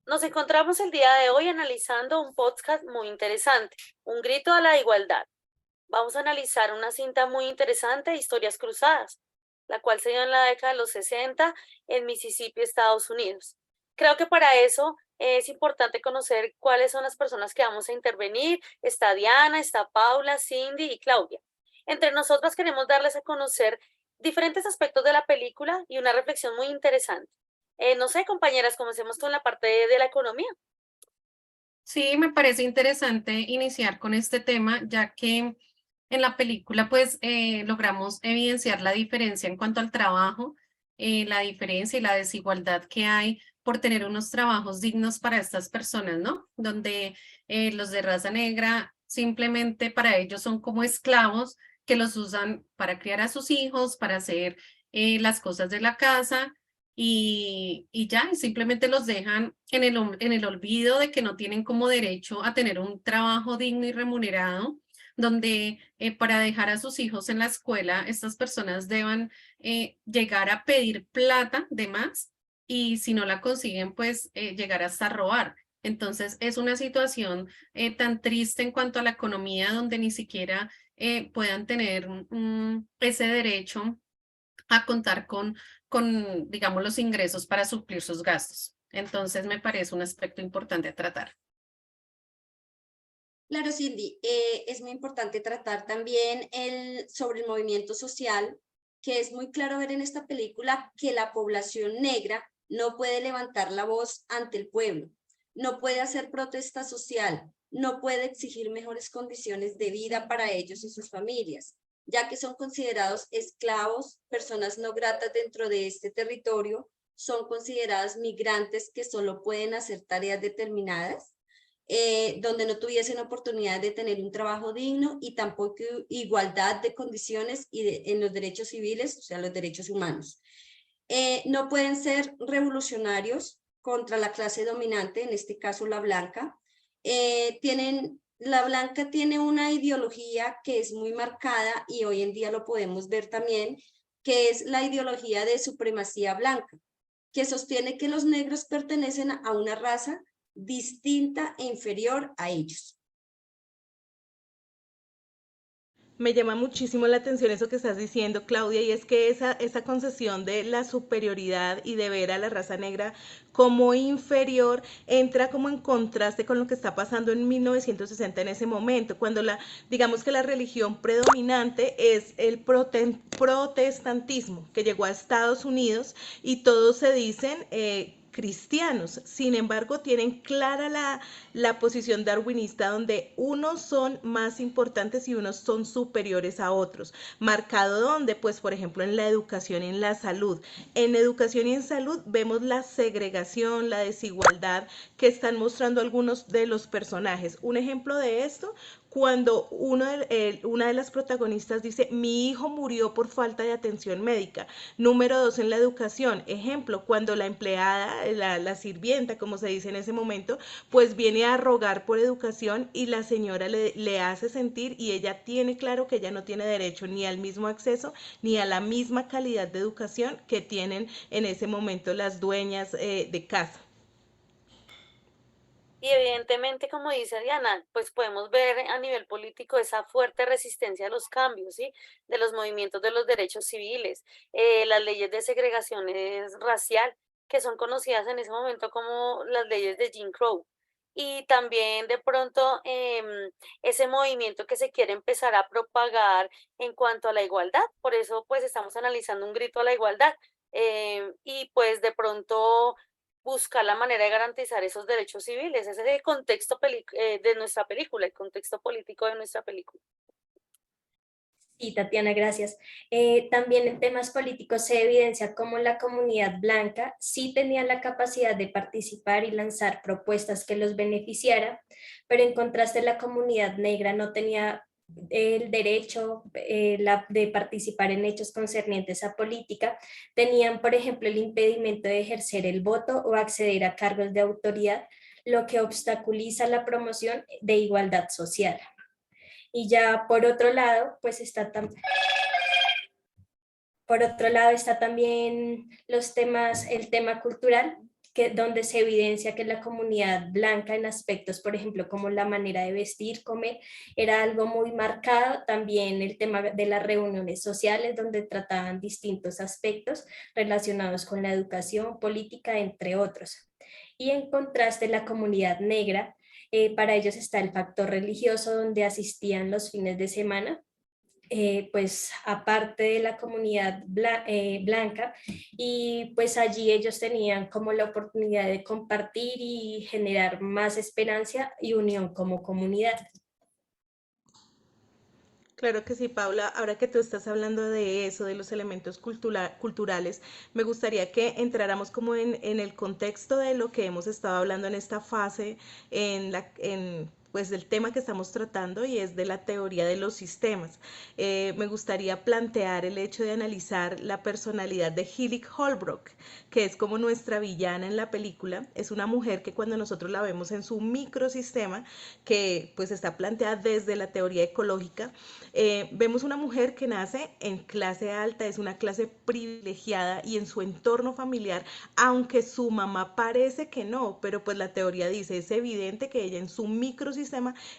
Nos encontramos el día de hoy analizando un podcast muy interesante, Un grito a la igualdad. Vamos a analizar una cinta muy interesante, Historias Cruzadas, la cual se dio en la década de los 60 en Mississippi, Estados Unidos. Creo que para eso es importante conocer cuáles son las personas que vamos a intervenir. Está Diana, está Paula, Cindy y Claudia. Entre nosotras queremos darles a conocer diferentes aspectos de la película y una reflexión muy interesante. No sé, compañeras, comencemos con la parte de la economía. Sí, me parece interesante iniciar con este tema, ya que en la película pues logramos evidenciar la diferencia en cuanto al trabajo, la diferencia y la desigualdad que hay por tener unos trabajos dignos para estas personas, ¿no? Donde los de raza negra simplemente para ellos son como esclavos que los usan para criar a sus hijos, para hacer las cosas de la casa y ya, y simplemente los dejan en en el olvido de que no tienen como derecho a tener un trabajo digno y remunerado, donde para dejar a sus hijos en la escuela, estas personas deban llegar a pedir plata de más y si no la consiguen, pues llegar hasta robar. Entonces, es una situación tan triste en cuanto a la economía, donde ni siquiera puedan tener ese derecho a contar digamos, los ingresos para suplir sus gastos. Entonces, me parece un aspecto importante a tratar. Claro, Cindy, es muy importante tratar también sobre el movimiento social, que es muy claro ver en esta película que la población negra no puede levantar la voz ante el pueblo, no puede hacer protesta social, no puede exigir mejores condiciones de vida para ellos y sus familias, ya que son considerados esclavos, personas no gratas dentro de este territorio, son consideradas migrantes que solo pueden hacer tareas determinadas donde no tuviesen oportunidad de tener un trabajo digno y tampoco igualdad de condiciones en los derechos civiles, o sea, los derechos humanos. No pueden ser revolucionarios contra la clase dominante, en este caso la blanca. La blanca tiene una ideología que es muy marcada y hoy en día lo podemos ver también, que es la ideología de supremacía blanca, que sostiene que los negros pertenecen a una raza distinta e inferior a ellos. Me llama muchísimo la atención eso que estás diciendo, Claudia, y es que esa concesión de la superioridad y de ver a la raza negra como inferior entra como en contraste con lo que está pasando en 1960 en ese momento, cuando digamos que la religión predominante es el protestantismo que llegó a Estados Unidos y todos se dicen cristianos. Sin embargo, tienen clara la posición darwinista donde unos son más importantes y unos son superiores a otros. Marcado donde, pues, por ejemplo, en la educación y en la salud. En educación y en salud vemos la segregación, la desigualdad que están mostrando algunos de los personajes. Un ejemplo de esto, cuando una de las protagonistas dice, mi hijo murió por falta de atención médica. Número dos, en la educación, ejemplo, cuando la empleada, la sirvienta, como se dice en ese momento, pues viene a rogar por educación y la señora le hace sentir y ella tiene claro que ella no tiene derecho ni al mismo acceso ni a la misma calidad de educación que tienen en ese momento las dueñas de casa. Y evidentemente, como dice Diana, pues podemos ver a nivel político esa fuerte resistencia a los cambios, ¿sí? De los movimientos de los derechos civiles, las leyes de segregación racial, que son conocidas en ese momento como las leyes de Jim Crow. Y también de pronto ese movimiento que se quiere empezar a propagar en cuanto a la igualdad. Por eso pues estamos analizando un grito a la igualdad. Y pues de pronto buscar la manera de garantizar esos derechos civiles. Ese es el contexto de nuestra película, el contexto político de nuestra película. Sí, Tatiana, gracias. También en temas políticos se evidencia cómo la comunidad blanca sí tenía la capacidad de participar y lanzar propuestas que los beneficiaran, pero en contraste la comunidad negra no tenía el derecho de participar en hechos concernientes a política. Tenían, por ejemplo, el impedimento de ejercer el voto o acceder a cargos de autoridad, lo que obstaculiza la promoción de igualdad social. Y ya por otro lado, pues por otro lado está también el tema cultural, donde se evidencia que la comunidad blanca en aspectos, por ejemplo, como la manera de vestir, comer, era algo muy marcado. También el tema de las reuniones sociales, donde trataban distintos aspectos relacionados con la educación, política, entre otros. Y en contraste, la comunidad negra, para ellos está el factor religioso, donde asistían los fines de semana, pues aparte de la comunidad blanca, y pues allí ellos tenían como la oportunidad de compartir y generar más esperanza y unión como comunidad. Claro que sí, Paula. Ahora que tú estás hablando de eso, de los elementos culturales, me gustaría que entráramos como en el contexto de lo que hemos estado hablando en esta fase, pues del tema que estamos tratando y es de la teoría de los sistemas. Me gustaría plantear el hecho de analizar la personalidad de Hillik Holbrook, que es como nuestra villana en la película. Es una mujer que cuando nosotros la vemos en su microsistema, que pues está planteada desde la teoría ecológica, vemos una mujer que nace en clase alta, es una clase privilegiada y en su entorno familiar, aunque su mamá parece que no, pero pues la teoría dice, es evidente que ella en su microsistema,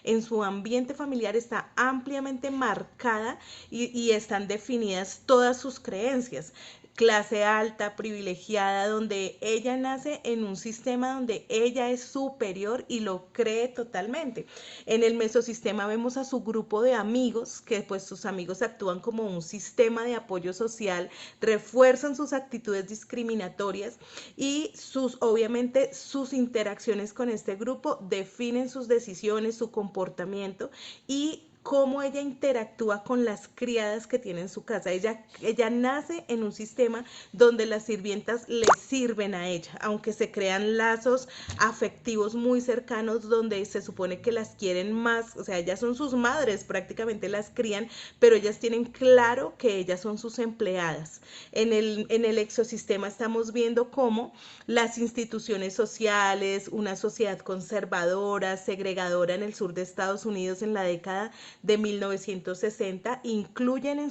en su ambiente familiar está ampliamente marcada y están definidas todas sus creencias. Clase alta, privilegiada, donde ella nace en un sistema donde ella es superior y lo cree totalmente. En el mesosistema vemos a su grupo de amigos, que pues sus amigos actúan como un sistema de apoyo social, refuerzan sus actitudes discriminatorias y obviamente sus interacciones con este grupo definen sus decisiones, su comportamiento y cómo ella interactúa con las criadas que tiene en su casa. Ella nace en un sistema donde las sirvientas le sirven a ella, aunque se crean lazos afectivos muy cercanos donde se supone que las quieren más, o sea, ellas son sus madres, prácticamente las crían, pero ellas tienen claro que ellas son sus empleadas. En el exosistema estamos viendo cómo las instituciones sociales, una sociedad conservadora, segregadora en el sur de Estados Unidos en la década de 1960 influyen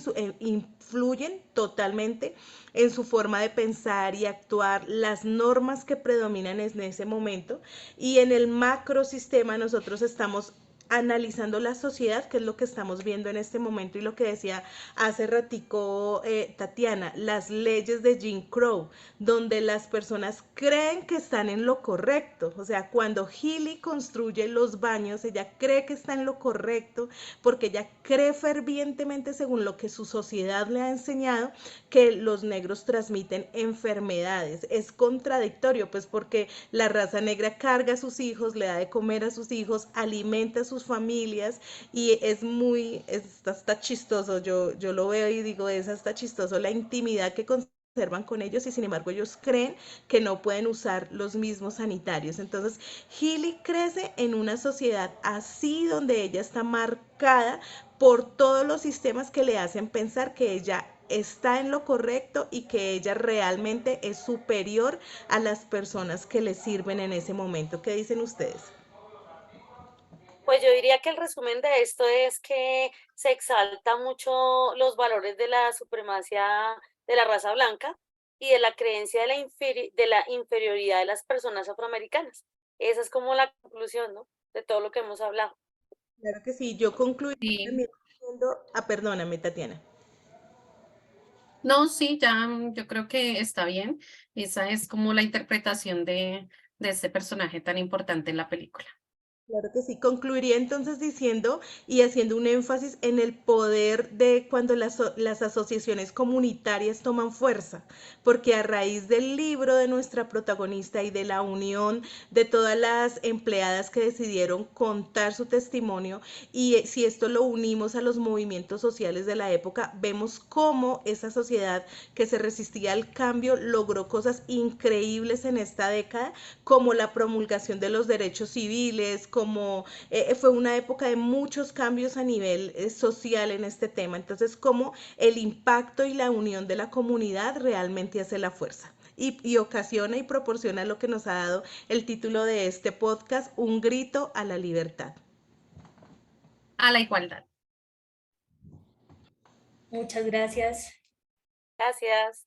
totalmente en su forma de pensar y actuar, las normas que predominan en ese momento. Y en el macrosistema nosotros estamos analizando la sociedad, que es lo que estamos viendo en este momento y lo que decía hace ratico Tatiana, las leyes de Jim Crow, donde las personas creen que están en lo correcto. O sea, cuando Healy construye los baños, ella cree que está en lo correcto porque ella cree fervientemente, según lo que su sociedad le ha enseñado, que los negros transmiten enfermedades. Es contradictorio, pues porque la raza negra carga a sus hijos, le da de comer a sus hijos, alimenta a sus familias y es hasta chistoso, yo lo veo y digo, es hasta chistoso la intimidad que conservan con ellos y sin embargo ellos creen que no pueden usar los mismos sanitarios. Entonces, Healy crece en una sociedad así donde ella está marcada por todos los sistemas que le hacen pensar que ella está en lo correcto y que ella realmente es superior a las personas que le sirven en ese momento. ¿Qué dicen ustedes? Pues yo diría que el resumen de esto es que se exalta mucho los valores de la supremacía de la raza blanca y de la creencia de la inferioridad de las personas afroamericanas. Esa es como la conclusión, ¿no? De todo lo que hemos hablado. Claro que sí, yo concluí Sí. también diciendo, perdóname, Tatiana. No, sí, ya yo creo que está bien. Esa es como la interpretación de este personaje tan importante en la película. Claro que sí, concluiría entonces diciendo y haciendo un énfasis en el poder de cuando las asociaciones comunitarias toman fuerza, porque a raíz del libro de nuestra protagonista y de la unión de todas las empleadas que decidieron contar su testimonio, y si esto lo unimos a los movimientos sociales de la época, vemos cómo esa sociedad que se resistía al cambio logró cosas increíbles en esta década, como la promulgación de los derechos civiles, como fue una época de muchos cambios a nivel social en este tema. Entonces, como el impacto y la unión de la comunidad realmente hace la fuerza. Y ocasiona y proporciona lo que nos ha dado el título de este podcast, Un grito a la libertad. A la igualdad. Muchas gracias. Gracias.